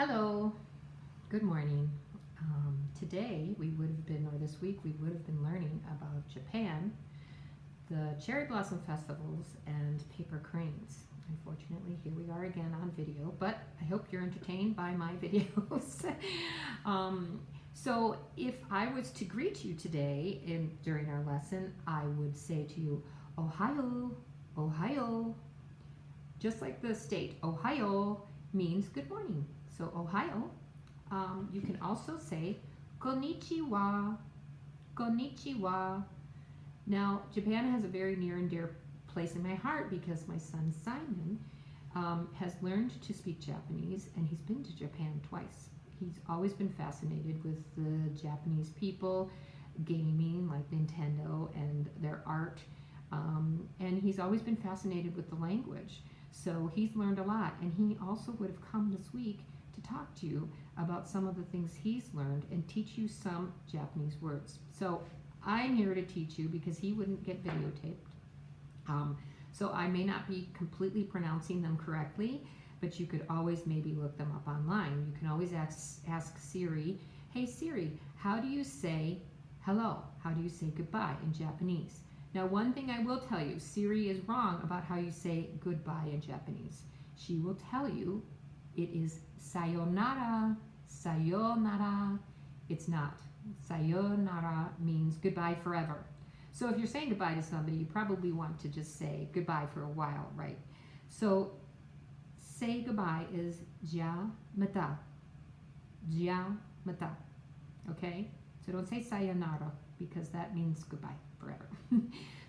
Hello, good morning. Today we would have been, or this week we would have been learning about Japan, the cherry blossom festivals, and paper cranes. Unfortunately, here we are again on video, but I hope you're entertained by my videos. So if I was to greet you today during our lesson, I would say to you, Ohio, Ohio. Just like the state, Ohio means good morning. So Ohio. You can also say konnichiwa, konnichiwa. Now, Japan has a very near and dear place in my heart because my son Simon has learned to speak Japanese, and he's been to Japan twice. He's always been fascinated with the Japanese people, gaming like Nintendo, and their art. And he's always been fascinated with the language. So he's learned a lot, and he also would have come this week to talk to you about some of the things he's learned and teach you some Japanese words. So I'm here to teach you because he wouldn't get videotaped. So I may not be completely pronouncing them correctly, but you could always maybe look them up online. You can always ask Siri, hey Siri, how do you say hello? How do you say goodbye in Japanese? Now, one thing I will tell you, Siri is wrong about how you say goodbye in Japanese. She will tell you it is sayonara, sayonara. It's not. Sayonara means goodbye forever. So if you're saying goodbye to somebody, you probably want to just say goodbye for a while, right? So say goodbye is ja mata, ja mata, okay? So don't say sayonara because that means goodbye forever.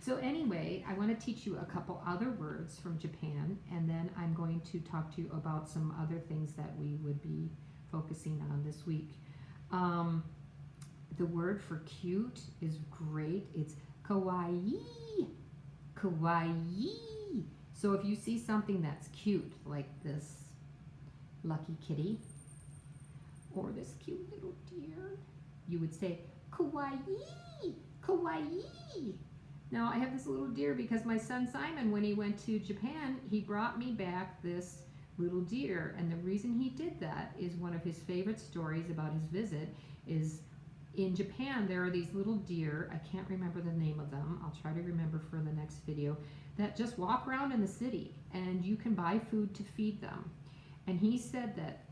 So anyway, I want to teach you a couple other words from Japan, and then I'm going to talk to you about some other things that we would be focusing on this week. The word for cute is great. It's kawaii, kawaii. So if you see something that's cute, like this lucky kitty, or this cute little deer, you would say kawaii, kawaii. Now I have this little deer because my son Simon, when he went to Japan, he brought me back this little deer, and the reason he did that is one of his favorite stories about his visit is in Japan there are these little deer, I can't remember the name of them, I'll try to remember for the next video, that just walk around in the city and you can buy food to feed them. And he said that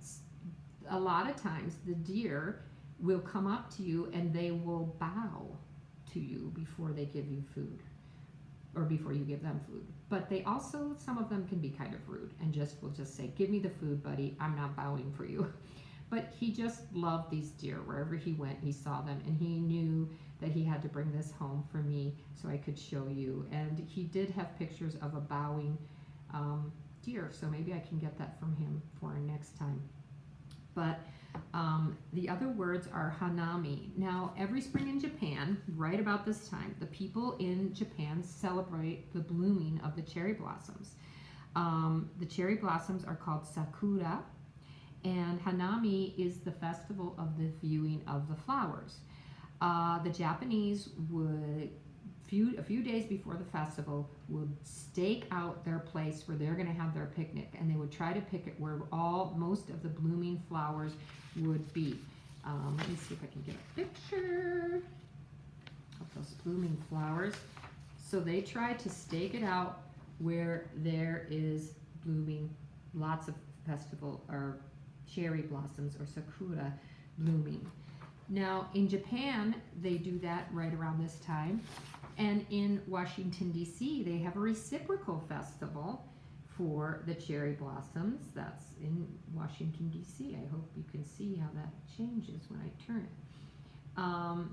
a lot of times the deer will come up to you and they will bow to you before they give you food, or before you give them food. But they also, some of them can be kind of rude and will just say, give me the food, buddy, I'm not bowing for you. But he just loved these deer. Wherever he went, he saw them, and he knew that he had to bring this home for me so I could show you. And he did have pictures of a bowing deer, so maybe I can get that from him for our next time. But the other words are hanami. Now, every spring in Japan, right about this time, the people in Japan celebrate the blooming of the cherry blossoms. The cherry blossoms are called sakura, and hanami is the festival of the viewing of the flowers. The Japanese would, a few days before the festival, would stake out their place where they're going to have their picnic, and they would try to pick it where most of the blooming flowers would be. Let me see if I can get a picture of those blooming flowers. So they try to stake it out where there is blooming, lots of festival or cherry blossoms or sakura blooming. Now in Japan, they do that right around this time. And in Washington, D.C., they have a reciprocal festival for the cherry blossoms. That's in Washington, D.C. I hope you can see how that changes when I turn it.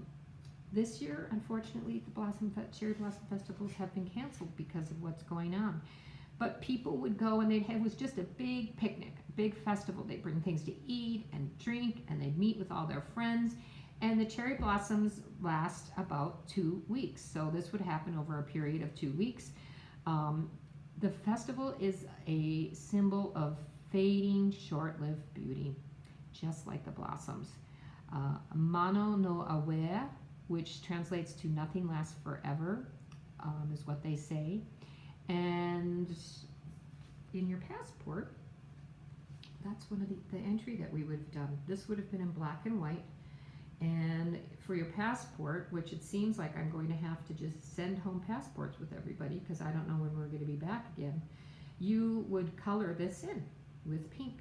This year, unfortunately, the cherry blossom festivals have been canceled because of what's going on. But people would go, and it was just a big picnic, a big festival. They'd bring things to eat and drink, and they'd meet with all their friends. And the cherry blossoms last about 2 weeks. So this would happen over a period of 2 weeks. The festival is a symbol of fading, short-lived beauty, just like the blossoms. Mano no awe, which translates to nothing lasts forever, is what they say. And in your passport, that's one of the entry that we would have done. This would have been in black and white. And for your passport, which it seems like I'm going to have to just send home passports with everybody because I don't know when we're going to be back again, you would color this in with pink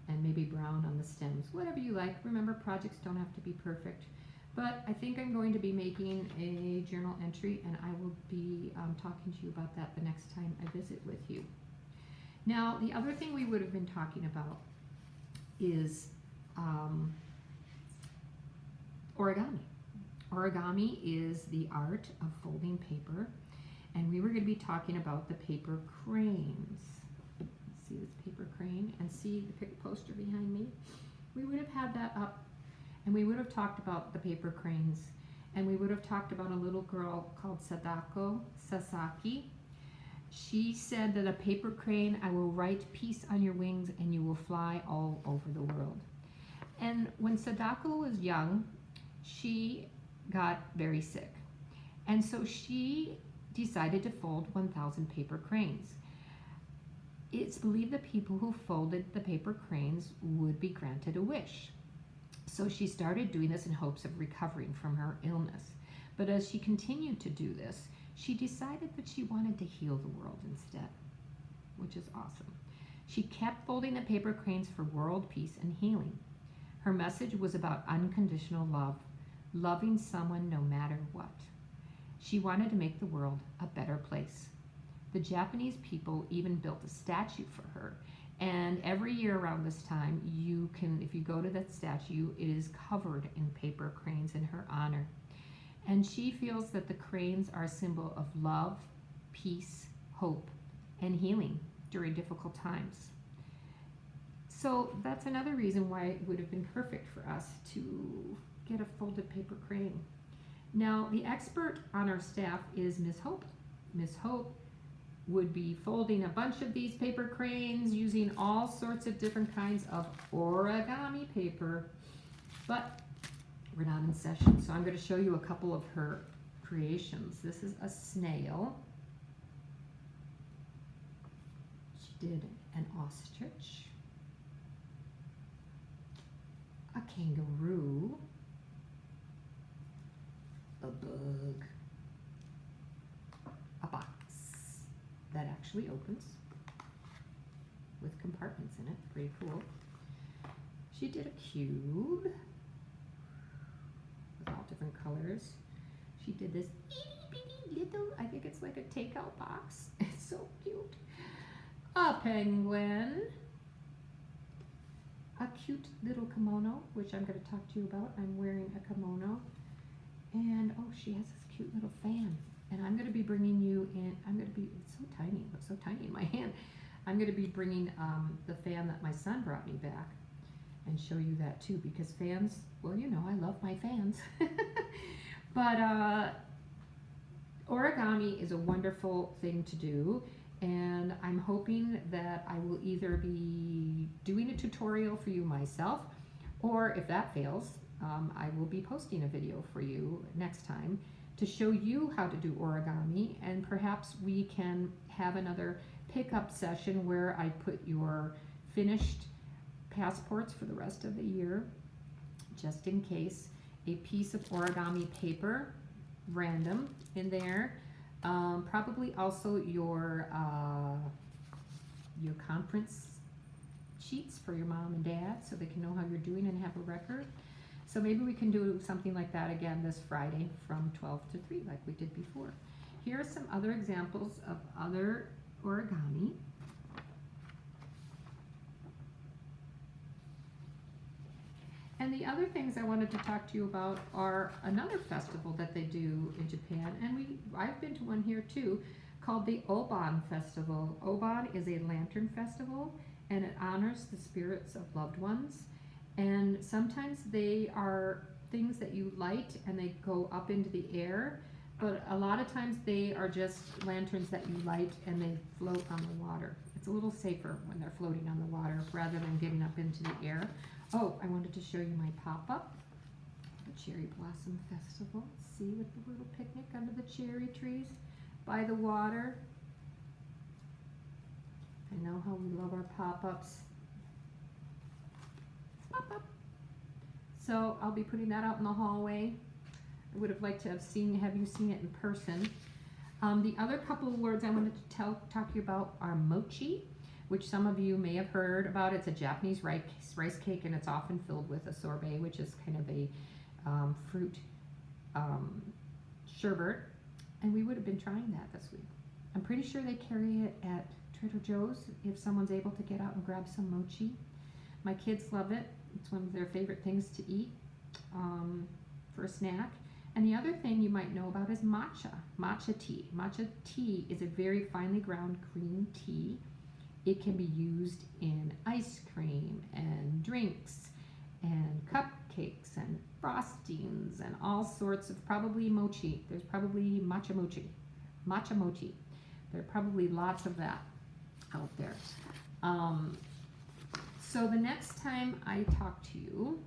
and maybe brown on the stems, whatever you like. Remember, projects don't have to be perfect. But I think I'm going to be making a journal entry, and I will be talking to you about that the next time I visit with you. Now, the other thing we would have been talking about is origami. Origami is the art of folding paper, and we were going to be talking about the paper cranes. See this paper crane, and see the poster behind me? We would have had that up, and we would have talked about the paper cranes, and we would have talked about a little girl called Sadako Sasaki. She said that a paper crane, I will write peace on your wings and you will fly all over the world. And when Sadako was young, she got very sick. And so she decided to fold 1,000 paper cranes. It's believed that people who folded the paper cranes would be granted a wish. So she started doing this in hopes of recovering from her illness. But as she continued to do this, she decided that she wanted to heal the world instead, which is awesome. She kept folding the paper cranes for world peace and healing. Her message was about unconditional love, loving someone no matter what. She wanted to make the world a better place. The Japanese people even built a statue for her. And every year around this time, you can, if you go to that statue, it is covered in paper cranes in her honor. And she feels that the cranes are a symbol of love, peace, hope, and healing during difficult times. So that's another reason why it would have been perfect for us to get a folded paper crane. Now, the expert on our staff is Miss Hope. Miss Hope would be folding a bunch of these paper cranes using all sorts of different kinds of origami paper. But we're not in session, so I'm going to show you a couple of her creations. This is a snail. She did an ostrich, a kangaroo, a bug, a box that actually opens with compartments in it. Pretty cool. She did a cube with all different colors. She did this itty bitty little, I think it's like a takeout box. It's so cute. A penguin. A cute little kimono, which I'm going to talk to you about. I'm wearing a kimono. And oh, she has this cute little fan. And I'm going to be bringing you in, it's so tiny, it looks so tiny in my hand. I'm going to be bringing the fan that my son brought me back and show you that too, because fans, well, you know, I love my fans. But origami is a wonderful thing to do, and I'm hoping that I will either be doing a tutorial for you myself, or if that fails, I will be posting a video for you next time to show you how to do origami, and perhaps we can have another pickup session where I put your finished passports for the rest of the year, just in case, a piece of origami paper, random, in there. Probably also your conference sheets for your mom and dad so they can know how you're doing and have a record. So maybe we can do something like that again this Friday from 12 to 3 like we did before. Here are some other examples of other origami. And the other things I wanted to talk to you about are another festival that they do in Japan, and I've been to one here too, called the Obon Festival. Obon is a lantern festival, and it honors the spirits of loved ones. And sometimes they are things that you light and they go up into the air, but a lot of times they are just lanterns that you light and they float on the water. It's a little safer when they're floating on the water rather than getting up into the air. Oh, I wanted to show you my pop-up, the Cherry Blossom Festival. See, with the little picnic under the cherry trees by the water. I know how we love our pop-ups. Pop, pop. So I'll be putting that out in the hallway. I would have liked to have you seen it in person. The other couple of words I wanted to talk to you about are mochi, which some of you may have heard about. It's a Japanese rice cake, and it's often filled with a sorbet, which is kind of a fruit sherbet. And we would have been trying that this week. I'm pretty sure they carry it at Trader Joe's if someone's able to get out and grab some mochi. My kids love it. It's one of their favorite things to eat for a snack. And the other thing you might know about is matcha tea. Matcha tea is a very finely ground green tea. It can be used in ice cream and drinks and cupcakes and frostings and all sorts of, probably mochi. There's probably matcha mochi. There are probably lots of that out there. So the next time I talk to you,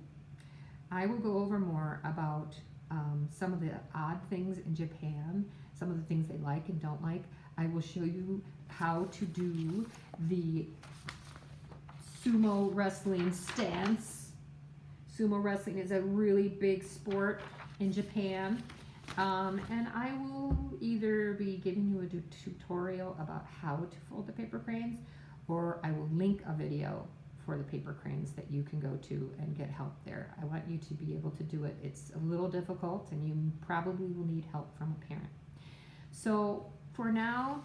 I will go over more about some of the odd things in Japan, some of the things they like and don't like. I will show you how to do the sumo wrestling stance. Sumo wrestling is a really big sport in Japan. And I will either be giving you a tutorial about how to fold the paper cranes, or I will link a video for the paper cranes that you can go to and get help there. I want you to be able to do it. It's a little difficult, and you probably will need help from a parent. So for now,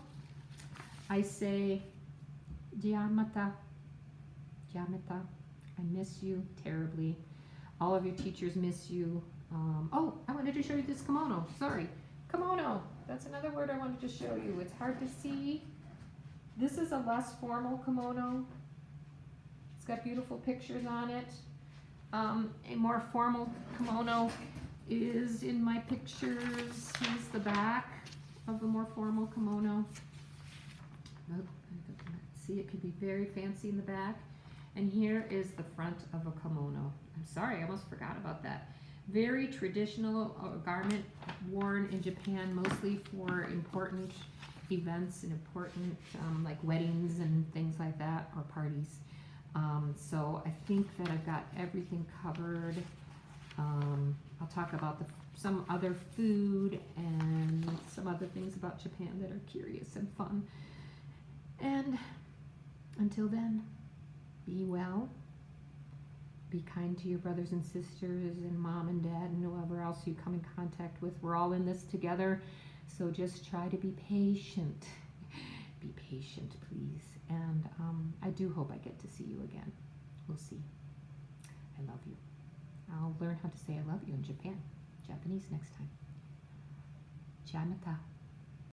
I say, Giamata. Giamata. I miss you terribly. All of your teachers miss you. Oh, I wanted to show you this kimono. Sorry. Kimono. That's another word I wanted to show you. It's hard to see. This is a less formal kimono. It's got beautiful pictures on it. A more formal kimono is in my pictures. Here's the back of the more formal kimono. Oh, see, it could be very fancy in the back. And here is the front of a kimono. I'm sorry, I almost forgot about that. Very traditional garment worn in Japan, mostly for important events and important like weddings and things like that, or parties. So I think that I've got everything covered. I'll talk about some other food and some other things about Japan that are curious and fun. And until then, be well. Be kind to your brothers and sisters and mom and dad and whoever else you come in contact with. We're all in this together, so just try to be patient. Be patient, please. And I do hope I get to see you again. We'll see. I love you. I'll learn how to say I love you in Japanese next time. Giamata.